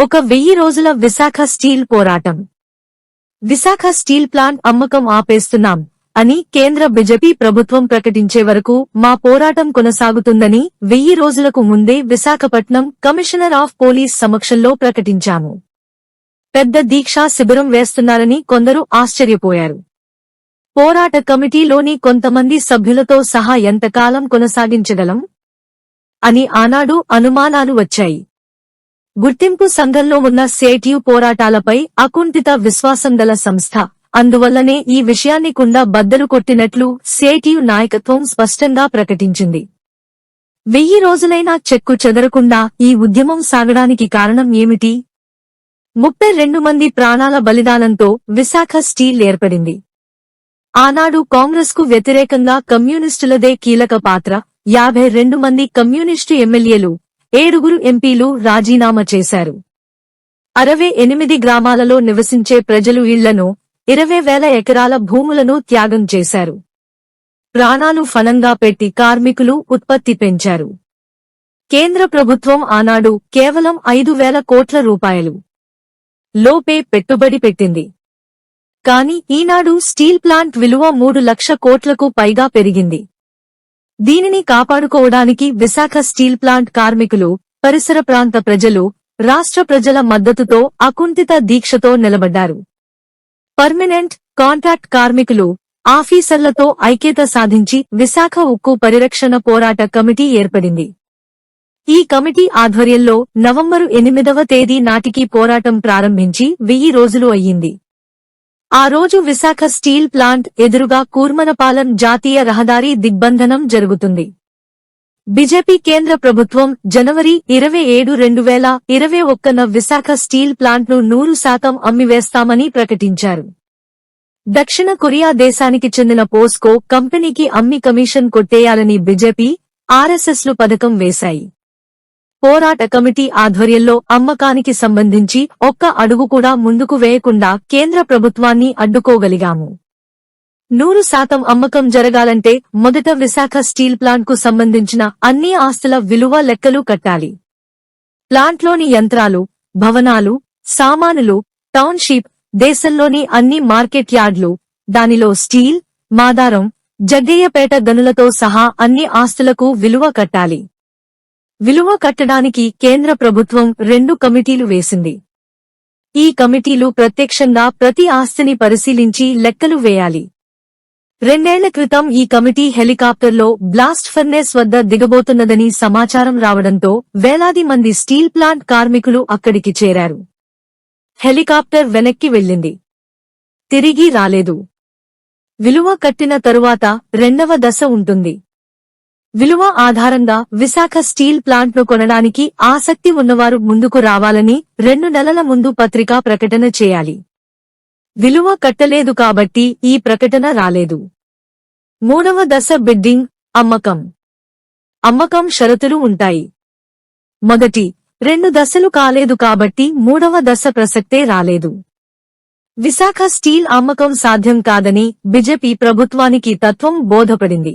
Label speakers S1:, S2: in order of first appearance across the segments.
S1: 1000 రోజుల విశాఖ స్టీల్ పోరాటం. Visakha steel plant అమ్మకం ఆపేస్తున్నాం అని కేంద్ర బీజేపీ ప్రభుత్వం ప్రకటించే వరకు మా పోరాటం కొనసాగుతుందని 1000 రోజులకు ముందే విశాఖపట్నం కమిషనర్ ఆఫ్ పోలీస్ సమక్షంలో ప్రకటించాము. పెద్ద దీక్షా శిబిరం వేస్తున్నారని కొందరు ఆశ్చర్యపోయారు. పోరాట కమిటీలోని కొంతమంది సభ్యులతో సహా ఎంతకాలం కొనసాగించగలం అని ఆనాడు అనుమానాలు వచ్చాయి. గుర్తింపు సంఘంలో ఉన్న సేటియు పోరాటాలపై అకుంఠిత విశ్వాసం గల సంస్థ. అందువల్లనే ఈ విషయాన్ని కుండ బద్దలు కొట్టినట్లు సేటియు నాయకత్వం స్పష్టంగా ప్రకటించింది. 1000 రోజులైనా చెక్కు చెదరకుండా ఈ ఉద్యమం సాగడానికి కారణం ఏమిటి? 32 మంది ప్రాణాల బలిదానంతో విశాఖ స్టీల్ ఏర్పడింది. ఆనాడు కాంగ్రెస్కు వ్యతిరేకంగా కమ్యూనిస్టులదే కీలక పాత్ర. 52 మంది కమ్యూనిస్టు ఎమ్మెల్యేలు, 7 ఎంపీలు రాజీనామా చేశారు. 68 గ్రామాలలో నివసించే ప్రజలు ఇళ్లను, 20,000 ఎకరాల భూములను త్యాగం చేశారు. ప్రాణాలు ఫలంగా పెట్టి కార్మికులు ఉత్పత్తి పెంచారు. కేంద్ర ప్రభుత్వం ఆనాడు కేవలం 5,000 కోట్ల రూపాయలు లోపే పెట్టుబడి పెట్టింది. కాని ఈనాడు స్టీల్ ప్లాంట్ విలువ 3 లక్షల కోట్లకు పైగా పెరిగింది. దీనిని కాపాడుకోవడానికి విశాఖ స్టీల్ ప్లాంట్ కార్మికులు, పరిసర ప్రాంత ప్రజలు, రాష్ట్ర ప్రజల మద్దతుతో అకుంఠిత దీక్షతో నిలబడ్డారు. పర్మనెంట్, కాంట్రాక్ట్ కార్మికులు, ఆఫీసర్లతో ఐక్యత సాధించి విశాఖ ఉక్కు పరిరక్షణ పోరాట కమిటీ ఏర్పడింది. ఈ కమిటీ ఆధ్వర్యంలో నవంబరు 8వ తేదీ నాటికి పోరాటం ప్రారంభించి 1000 రోజులు అయ్యింది. ఆ రోజు విశాఖ స్టీల్ ప్లాంట్ ఎదురుగా కూర్మనపాలెం జాతీయ రహదారి దిగ్బంధనం జరుగుతుంది. బీజేపీ కేంద్ర ప్రభుత్వం జనవరి 27, 2021న విశాఖ స్టీల్ ప్లాంట్ను 100% అమ్మివేస్తామని ప్రకటించారు. దక్షిణ కొరియా దేశానికి చెందిన పోస్కో కంపెనీకి అమ్మి కమిషన్ కొట్టేయాలని బీజేపీ, ఆర్ఎస్ఎస్లు పథకం వేశాయి. పోరాట కమిటీ ఆధ్వర్యంలో అమ్మకానికి సంబంధించి ఒక్క అడుగు కూడా ముందుకు వేయకుండా కేంద్ర ప్రభుత్వాన్ని అడ్డుకోగలిగాము. 100% అమ్మకం జరగాలంటే మొదట విశాఖ స్టీల్ ప్లాంట్కు సంబంధించిన అన్ని ఆస్తుల విలువ లెక్కలు కట్టాలి. ప్లాంట్లోని యంత్రాలు, భవనాలు, సామానులు, టౌన్షిప్, దేశంలోని అన్ని మార్కెట్ యార్డులు, దానిలో స్టీల్, మాదారం, జగ్గయ్యపేట గనులతో సహా అన్ని ఆస్తులకు విలువ కట్టాలి. విలువ కట్టడానికి కేంద్ర ప్రభుత్వం 2 కమిటీలు వేసింది. ఈ కమిటీలు ప్రత్యక్షంగా ప్రతి ఆస్తిని పరిశీలించి లెక్కలు వేయాలి. 2 ఏళ్ల క్రితం ఈ కమిటీ హెలికాప్టర్లో బ్లాస్ట్ ఫర్నేస్ వద్ద దిగబోతున్నదని సమాచారం రావడంతో వేలాది మంది స్టీల్ ప్లాంట్ కార్మికులు అక్కడికి చేరారు. హెలికాప్టర్ వెనక్కి వెళ్ళింది. తిరిగి రాలేదు. విలువ కట్టిన తరువాత 2వ దశ ఉంటుంది. విలువ ఆధారంగా విశాఖ స్టీల్ ప్లాంట్ను కొనడానికి ఆసక్తి ఉన్నవారు ముందుకు రావాలని 2 నెలల ముందు పత్రికా ప్రకటన చేయాలి. విలువ కట్టలేదు కాబట్టి ఈ ప్రకటన రాలేదు. 3వ దశ బిడ్డింగ్, అమ్మకం. అమ్మకం షరతులు ఉంటాయి. మొదటి 2 దశలు కాలేదు కాబట్టి 3వ దశ ప్రసక్తే రాలేదు. విశాఖ స్టీల్ అమ్మకం సాధ్యం కాదని బీజేపీ ప్రభుత్వానికి తత్వం బోధపడింది.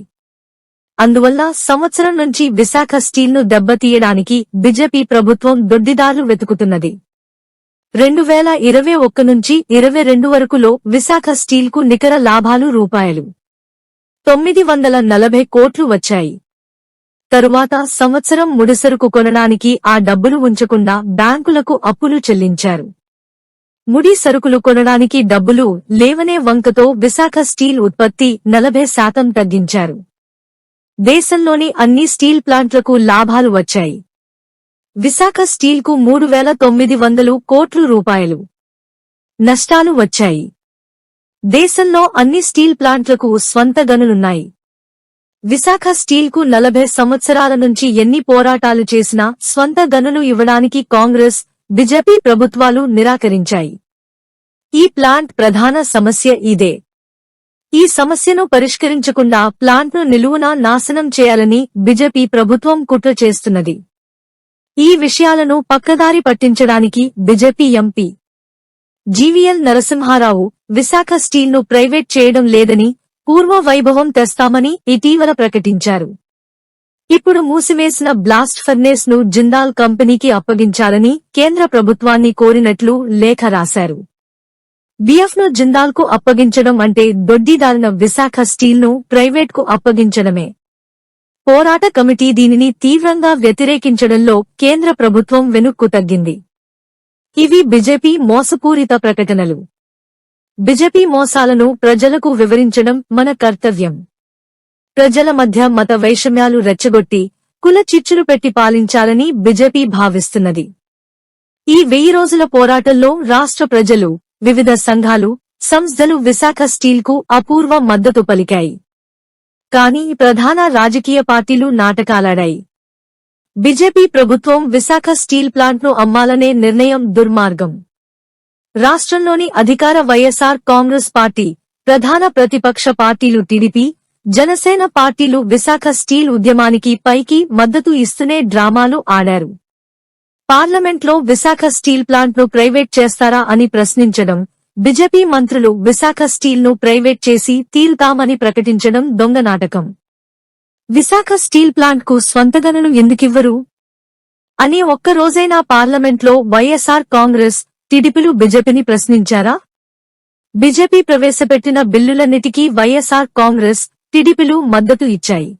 S1: అందువల్ల సంవత్సరం నుంచి విశాఖ స్టీల్ను దెబ్బతీయడానికి బీజేపీ ప్రభుత్వం దొడ్డిదారులు వెతుకుతున్నది. 2021 నుంచి 22 వరకులో విశాఖ స్టీల్కు నికర లాభాలు రూపాయలు 940 కోట్లు వచ్చాయి. తరువాత సంవత్సరం ముడిసరుకు కొనడానికి ఆ డబ్బులు ఉంచకుండా బ్యాంకులకు అప్పులు చెల్లించారు. ముడి సరుకులు కొనడానికి డబ్బులు లేవనే వంకతో విశాఖ స్టీల్ ఉత్పత్తి 40% తగ్గించారు. దేశంలోని అన్ని స్టీల్ ప్లాంట్లకు లాభాలు వచ్చాయి. విశాఖ స్టీల్కు 3,900 కోట్లు రూపాయలు నష్టాలు వచ్చాయి. దేశంలో అన్ని స్టీల్ ప్లాంట్లకు స్వంత గనులున్నాయి. విశాఖ స్టీల్కు 40 సంవత్సరాల నుంచి ఎన్ని పోరాటాలు చేసినా స్వంత గనులు ఇవ్వడానికి కాంగ్రెస్, బీజేపీ ప్రభుత్వాలు నిరాకరించాయి. ఈ ప్లాంట్ ప్రధాన సమస్య ఇదే. ఈ సమస్యను పరిష్కరించకుండా ప్లాంట్ను నిలువునా నాశనం చేయాలని బీజేపీ ప్రభుత్వం కుట్ర చేస్తున్నది. ఈ విషయాలను పక్కదారి పట్టించడానికి బీజేపీ ఎంపీ జీవీఎల్ నరసింహారావు విశాఖ స్టీల్ను ప్రైవేట్ చేయడం లేదని, పూర్వ వైభవం తెస్తామని ఇటీవల ప్రకటించారు. ఇప్పుడు మూసివేసిన బ్లాస్ట్ ఫర్నేస్ ను జిందాల్ కంపెనీకి అప్పగించాలని కేంద్ర ప్రభుత్వాన్ని కోరినట్లు లేఖ రాశారు. బిఎఫ్ ను జిందాల్ కు అప్పగించడం అంటే దొడ్డిదారిన విశాఖ స్టీల్ ను ప్రైవేట్ కు అప్పగించడమే. పోరాట కమిటీ దీనిని తీవ్రంగా వ్యతిరేకించడంలో కేంద్ర ప్రభుత్వం వెనుక్కు తగ్గింది. ఇవి బీజేపీ మోసపూరిత ప్రకటనలు. బీజేపీ మోసాలను ప్రజలకు వివరించడం మన కర్తవ్యం. ప్రజల మధ్య మత వైషమ్యాలు రెచ్చగొట్టి కుల చిచ్చులు పెట్టి పాలించాలని బీజేపీ భావిస్తున్నది. ఈ 1000 రోజుల పోరాటంలో రాష్ట్ర ప్రజలు, వివిధ సంఘాలు, సంస్థలు విశాఖ స్టీల్ కు అపూర్వ మద్దతు పలికాయి. కానీ ప్రధాన రాజకీయ పార్టీలు నాటకాలాడాయి. బీజేపీ ప్రభుత్వం విశాఖ స్టీల్ ప్లాంట్ ను అమ్మాలనే నిర్ణయం దుర్మార్గం. రాష్ట్రంలోని అధికార వైఎస్ఆర్ కాంగ్రెస్ పార్టీ, ప్రధాన ప్రతిపక్ష పార్టీలు టీడీపీ, జనసేన పార్టీలు విశాఖ స్టీల్ ఉద్యమానికి పైకి మద్దతు ఇస్తూనే డ్రామాలు ఆడారు. పార్లమెంట్లో విశాఖ స్టీల్ ప్లాంట్ ను ప్రైవేట్ చేస్తారా అని ప్రశ్నించడం, బీజేపీ మంత్రులు విశాఖ స్టీల్ ను ప్రైవేట్ చేసి తీరుతామని ప్రకటించడం దొంగ నాటకం. విశాఖ స్టీల్ ప్లాంట్ కు స్వంత గనులు ఎందుకివ్వరు అని ఒక్కరోజైనా పార్లమెంట్లో వైఎస్ఆర్ కాంగ్రెస్, టీడీపీలు బీజేపీని ప్రశ్నించారా? బీజేపీ ప్రవేశపెట్టిన బిల్లులన్నిటికీ వైఎస్ఆర్ కాంగ్రెస్, టీడీపీలు మద్దతు ఇచ్చాయి.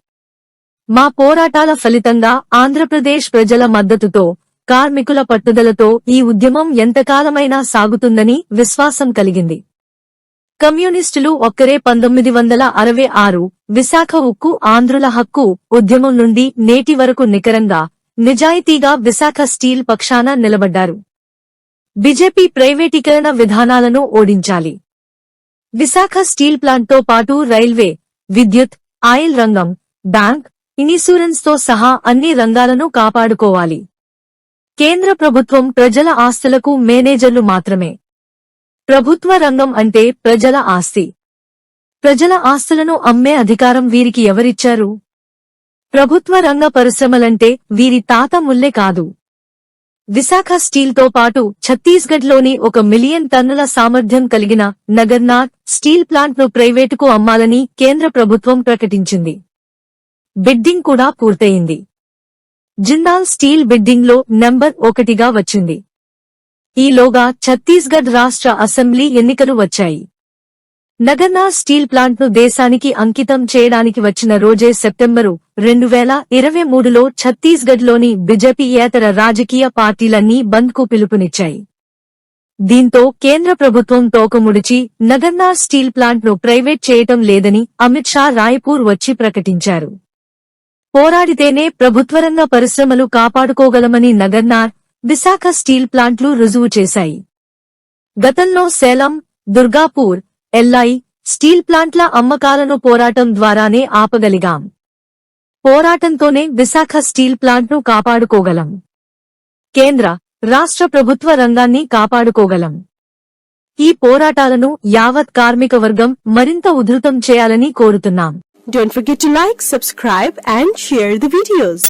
S1: మా పోరాటాల ఫలితంగా ఆంధ్రప్రదేశ్ ప్రజల మద్దతుతో, కార్మికుల పట్టుదలతో ఈ ఉద్యమం ఎంతకాలమైనా సాగుతుందని విశ్వాసం కలిగింది. కమ్యూనిస్టులు ఒక్కరే 1966 విశాఖ ఉక్కు ఆంధ్రుల హక్కు ఉద్యమం నుండి నేటి వరకు నికరంగా, నిజాయితీగా విశాఖ స్టీల్ పక్షాన నిలబడ్డారు. బీజేపీ ప్రైవేటీకరణ విధానాలను ఓడించాలి. విశాఖ స్టీల్ ప్లాంట్తో పాటు రైల్వే, విద్యుత్, ఆయిల్ రంగం, బ్యాంక్, ఇన్సూరెన్స్ తో సహా అన్ని రంగాలను కాపాడుకోవాలి. కేంద్ర ప్రభుత్వం ప్రజల ఆస్తులకు మేనేజర్లు మాత్రమే. ప్రభుత్వ రంగం అంటే ప్రజల ఆస్తి. ప్రజల ఆస్తులను అమ్మే అధికారం వీరికి ఎవరిచ్చారు? ప్రభుత్వ రంగ పరిశ్రమలంటే వీరి తాత ముల్లే కాదు. విశాఖ స్టీల్ తో పాటు ఛత్తీస్గఢ్లోని 1 మిలియన్ టన్నుల సామర్థ్యం కలిగిన నగర్నార్ స్టీల్ ప్లాంట్ ను ప్రైవేటుకు అమ్మాలని కేంద్ర ప్రభుత్వం ప్రకటించింది. బిడ్డింగ్ కూడా పూర్తయింది. జిందాల్ స్టీల్ బిడ్డింగ్ లో నంబర్ 1గా వచ్చింది. ఈలోగా ఛత్తీస్గఢ్ రాష్ట్ర అసెంబ్లీ ఎన్నికలు వచ్చాయి. నగర్నార్ స్టీల్ ప్లాంట్ ను దేశానికి అంకితం చేయడానికి వచ్చిన రోజే సెప్టెంబరు 2023లో ఛత్తీస్గఢ్లోని బీజేపీయేతర రాజకీయ పార్టీలన్నీ బంద్ కు పిలుపునిచ్చాయి. దీంతో కేంద్ర ప్రభుత్వం తోకముడిచి నగర్నార్ స్టీల్ ప్లాంట్ ను ప్రైవేట్ చేయటం లేదని అమిత్ షా రాయ్పూర్ వచ్చి ప్రకటించారు. పోరాడితేనే ప్రభుత్వరంగ పరిశ్రమలు కాపాడుకోగలమని నగర్నార్, విశాఖ స్టీల్ ప్లాంట్లు రుజువు చేశాయి. గతంలో సేలం, దుర్గాపూర్, ఎల్ఐ స్టీల్ ప్లాంట్ల అమ్మకాలను పోరాటం ద్వారానే ఆపగలిగాం. పోరాటంతోనే విశాఖ స్టీల్ ప్లాంట్ను కాపాడుకోగలం. కేంద్ర, రాష్ట్ర ప్రభుత్వ రంగాన్ని కాపాడుకోగలం. ఈ పోరాటాలను యావత్ కార్మిక వర్గం మరింత ఉధృతం చేయాలని కోరుతున్నాం.
S2: Don't forget to like, subscribe and share the videos.